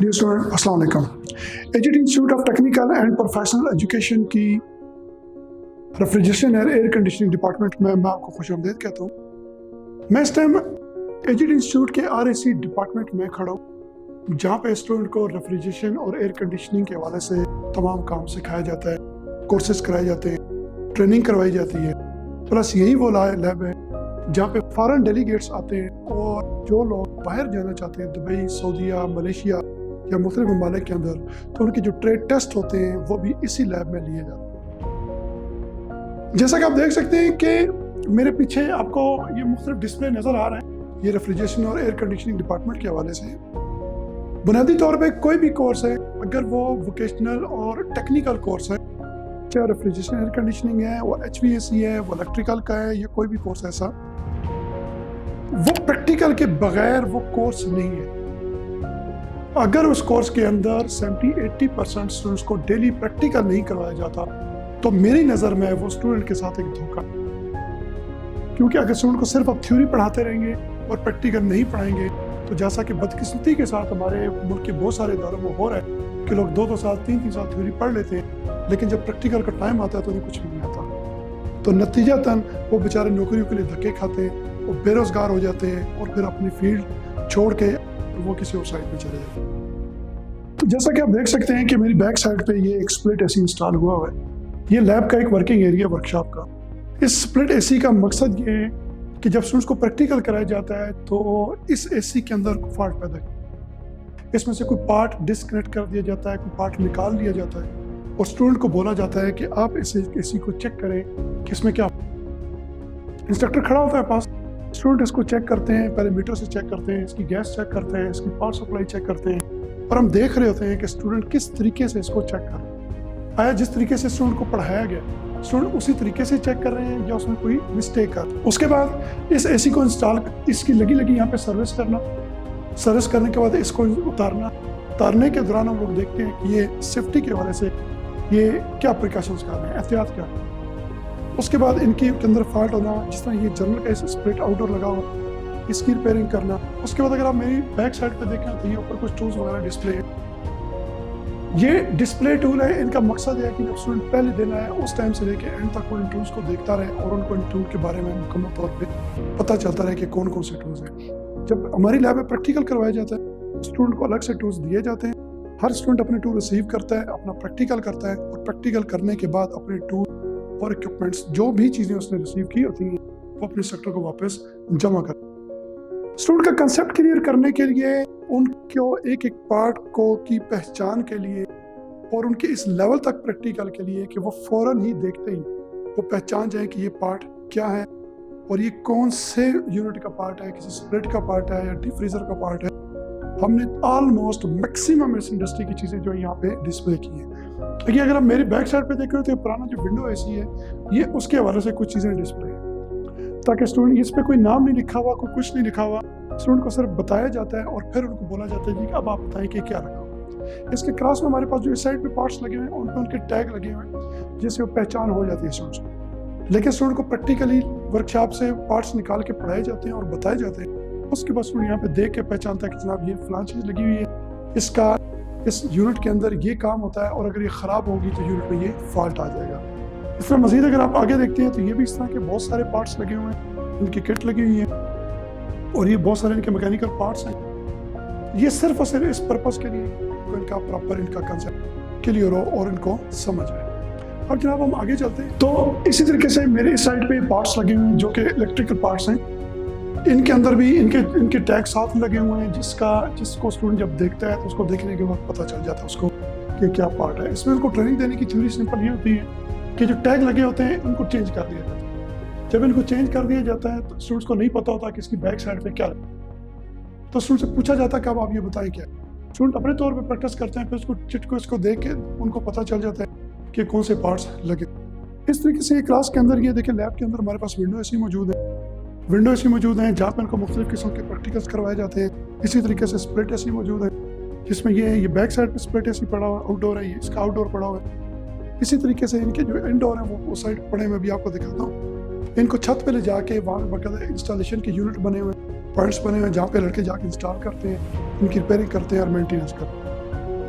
Dear student السلام علیکم۔ ایجٹ institute of technical and professional education کی ریفریجریشن اور ایئر کنڈیشننگ ڈپارٹمنٹ میں آپ کو خوش آمدید کہتا ہوں۔ میں اس ٹائم ایجٹ انسٹیٹیوٹ کے RAC ڈپارٹمنٹ میں کھڑا ہوں، جہاں پہ اسٹوڈنٹ کو ریفریجریشن اور ایئر کنڈیشننگ کے حوالے سے تمام کام سکھایا جاتا ہے، کورسز کرائے جاتے ہیں، ٹریننگ کروائی جاتی ہے۔ پلس یہی وہ لیب ہے جہاں پہ فارن ڈیلیگیٹس آتے ہیں اور جو لوگ باہر جانا چاہتے ہیں، دبئی، سعودیہ، ملیشیا یا مختلف ممالک کے اندر، تو ان کے جو ٹریڈ ٹیسٹ ہوتے ہیں وہ بھی اسی لیب میں لیے جاتے ہیں۔ جیسا کہ آپ دیکھ سکتے ہیں کہ میرے پیچھے آپ کو یہ مختلف ڈسپلے نظر آ رہے ہیں، یہ ریفریجریشن اور ایئر کنڈیشننگ ڈپارٹمنٹ کے حوالے سے بنیادی طور پہ کوئی بھی کورس ہے، اگر وہ ووکیشنل اور ٹیکنیکل کورس ہے، چاہے ریفریجریشن ایئر کنڈیشننگ ہے، وہ HVAC ہے، وہ الیکٹریکل کا ہے، یا کوئی بھی کورس ایسا، وہ پریکٹیکل کے بغیر وہ کورس نہیں ہے۔ اگر اس کورس کے اندر 70-80% اسٹوڈنٹس کو ڈیلی پریکٹیکل نہیں کروایا جاتا تو میری نظر میں وہ اسٹوڈنٹ کے ساتھ ایک دھوکہ، کیونکہ اگر اسٹوڈنٹ کو صرف آپ تھیوری پڑھاتے رہیں گے اور پریکٹیکل نہیں پڑھائیں گے تو جیسا کہ بدقسمتی کے ساتھ ہمارے ملک کے بہت سارے اداروں میں ہو رہا ہے کہ لوگ 2 سال 3 سال تھیوری پڑھ لیتے ہیں، لیکن جب پریکٹیکل کا ٹائم آتا ہے تو انہیں کچھ نہیں آتا، تو نتیجتاً وہ بیچارے نوکریوں کے لیے دھکے کھاتے ہیں، وہ بے روزگار ہو جاتے ہیں اور پھر اپنی فیلڈ چھوڑ کے وہ کسی اور سائٹ پہ چلے جاتے ہیں۔ تو جیسا کہ آپ دیکھ سکتے ہیں کہ میری بیک سائڈ پہ یہ ایک سپلٹ AC انسٹال ہوا ہے۔ یہ لیب کا ایک ورکنگ ایریا ورکشاپ کا۔ اس سپلٹ AC کا مقصد یہ ہے کہ جب اسٹوڈنٹس کو پریکٹیکل کرایا جاتا ہے تو اس AC کے اندر کوئی فالٹ پیدا ہے، اس میں سے کوئی پارٹ ڈسکنیکٹ کر دیا جاتا ہے، کوئی پارٹ نکال دیا جاتا ہے اور اسٹوڈنٹ کو بولا جاتا ہے کہ آپ اس AC کو چیک کریں کہ اس میں کیا۔ انسٹرکٹر کھڑا ہوتا ہے پاس، اسٹوڈنٹ اس کو چیک کرتے ہیں، پہلے میٹر سے چیک کرتے ہیں، اس کی گیس چیک کرتے ہیں، اس کی پاور سپلائی چیک کرتے ہیں، اور ہم دیکھ رہے ہوتے ہیں کہ اسٹوڈنٹ کس طریقے سے اس کو چیک کر رہے ہیں۔ آیا جس طریقے سے اسٹوڈنٹ کو پڑھایا گیا اسٹوڈنٹ اسی طریقے سے چیک کر رہے ہیں یا اس میں کوئی مسٹیک کر رہے ہیں۔ اس کے بعد اس AC کو انسٹال، اس کی لگی یہاں پہ سروس کرنا، سروس کرنے کے بعد اس کو اتارنے کے دوران ہم لوگ دیکھتے ہیں کہ یہ سیفٹی کے حوالے سے یہ کیا پریکاشنز کر رہے ہیں، احتیاط کیا۔ اس کے بعد ان کے اندر فالٹ ہونا، جس طرح یہ جنرل کا اسپلٹ آؤٹ ڈور لگا ہوا، اس کی ریپیئرنگ کرنا۔ اس کے بعد اگر آپ میری بیک سائڈ پہ دیکھیں تو یہ اوپر کچھ ٹولز وغیرہ ڈسپلے ہے۔ یہ ڈسپلے ٹول ہے، ان کا مقصد ہے کہ جب اسٹوڈنٹ پہلے دن آئے اس ٹائم سے لے کے اینڈ تک وہ ان ٹولز کو دیکھتا رہے اور ان کو ان ٹول کے بارے میں مکمل طور پہ پتہ چلتا رہے کہ کون کون سے ٹولز ہیں۔ جب ہماری لیب میں پریکٹیکل کروایا جاتا ہے، اسٹوڈنٹ کو الگ سے ٹولز دیے جاتے ہیں، ہر اسٹوڈنٹ اپنے ٹول ریسیو کرتا ہے، اپنا پریکٹیکل کرتا ہے اور پریکٹیکل کرنے کے بعد اپنے ٹول اور اکوپمنٹس جو بھی چیزیں اس نے ریسیو کی ہوتی ہیں وہ اپنے سیکٹر کو واپس جمع کر۔ اسٹوڈنٹ کا کنسیپٹ کلیئر کرنے کے لیے، ان کو ایک ایک پارٹ کو کی پہچان کے لیے اور ان کے اس لیول تک پریکٹیکل کے لیے کہ وہ فوراً ہی دیکھتے ہی وہ پہچان جائیں کہ یہ پارٹ کیا ہے اور یہ کون سے یونٹ کا پارٹ ہے، کسی سپلٹ کا پارٹ ہے یا ڈیپ فریزر کا پارٹ ہے۔ ہم نے آلموسٹ میکسیمم اس انڈسٹری کی چیزیں جو یہاں پہ ڈسپلے کی ہیں۔ لیکن اگر آپ میری بیک سائڈ پہ دیکھیں تو پرانا جو ونڈو AC ہے، یہ اس کے حوالے سے کچھ چیزیں ڈسپلے ہیں، تاکہ اسٹوڈنٹ اس پہ کوئی نام نہیں لکھا ہوا، کوئی کچھ نہیں لکھا ہوا، اسٹوڈنٹ کو صرف بتایا جاتا ہے اور پھر ان کو بولا جاتا ہے جی کہ اب آپ بتائیں کہ کیا رکھا ہوا۔ اس کے کراس میں ہمارے پاس جو اس سائڈ پہ پارٹس لگے ہوئے ہیں ان پہ ان کے ٹیگ لگے ہوئے ہیں جس سے وہ پہچان ہو جاتی ہے اسٹوڈنٹس کو۔ لیکن اسٹوڈنٹ کو پریکٹیکلی ورکشاپ سے پارٹس نکال کے پڑھائے جاتے ہیں اور بتائے جاتے ہیں، اس کے بعد اسٹوڈنٹ یہاں پہ دیکھ کے پہچانتا ہے کہ جناب یہ فلاں چیز لگی ہوئی ہے، اس کا اس یونٹ کے اندر یہ کام ہوتا ہے اور اگر یہ خراب ہوگی تو یونٹ میں یہ فالٹ آ جائے گا۔ اس طرح مزید اگر آپ آگے دیکھتے ہیں تو یہ بھی اس طرح کے بہت سارے پارٹس لگے ہوئے ہیں، ان کی کٹ لگی ہوئی ہے اور یہ بہت سارے ان کے میکینیکل پارٹس ہیں۔ یہ صرف اور صرف اس پرپس کے لیے کہ ان کا پراپر ان کا کنسیپٹ کلیئر ہو اور ان کو سمجھ آئے۔ اب جناب ہم آگے چلتے ہیں تو اسی طریقے سے میرے اس سائڈ پہ پارٹس لگے ہوئے ہیں جو کہ الیکٹریکل پارٹس ہیں، ان کے اندر بھی ان کے ٹیگ ساتھ لگے ہوئے ہیں جس کو اسٹوڈنٹ جب دیکھتا ہے تو اس کو دیکھنے کے بعد پتہ چل جاتا ہے اس کو کہ کیا پارٹ ہے۔ اس میں ان کو ٹریننگ دینے کی تھیوری سمپل یہ ہوتی ہے کہ جو ٹیگ لگے ہوتے ہیں ان کو چینج کر دیا جاتا ہے۔ جب ان کو چینج کر دیا جاتا ہے تو اسٹوڈنٹس کو نہیں پتہ ہوتا کہ اس کی بیک سائڈ پہ کیا لگا، تو اسٹوڈنٹ سے پوچھا جاتا ہے کہ اب آپ یہ بتائیں کیا۔ اسٹوڈنٹ اپنے طور پہ پریکٹس کرتے ہیں، پھر اس کو چٹ کو اس کو دیکھ کے ان کو پتہ چل جاتا ہے کہ کون سے پارٹس لگے۔ اس طریقے سے کلاس کے اندر یہ دیکھیں لیب کے اندر ہمارے پاس ونڈو AC موجود ہیں جہاں پہ ان کو مختلف قسم کے پریکٹیکلس کروائے جاتے ہیں۔ اسی طریقے سے سپلٹ AC موجود ہے جس میں یہ بیک سائڈ پہ سپلٹ AC پڑا ہوا ہے، آؤٹ ڈور ہے، یہ اس کا آؤٹ ڈور پڑا ہوا ہے۔ اسی طریقے سے ان کے جو ان ڈور ہیں وہ اس سائڈ پڑے میں بھی آپ کو دکھاتا ہوں۔ ان کو چھت پہ لے جا کے وہاں باقاعدہ انسٹالیشن کے یونٹ بنے ہوئے، پوائنٹس بنے ہوئے جہاں پہ لڑکے جا کے انسٹال کرتے ہیں، ان کی ریپیئرنگ کرتے ہیں اور مینٹیننس کرتے ہیں۔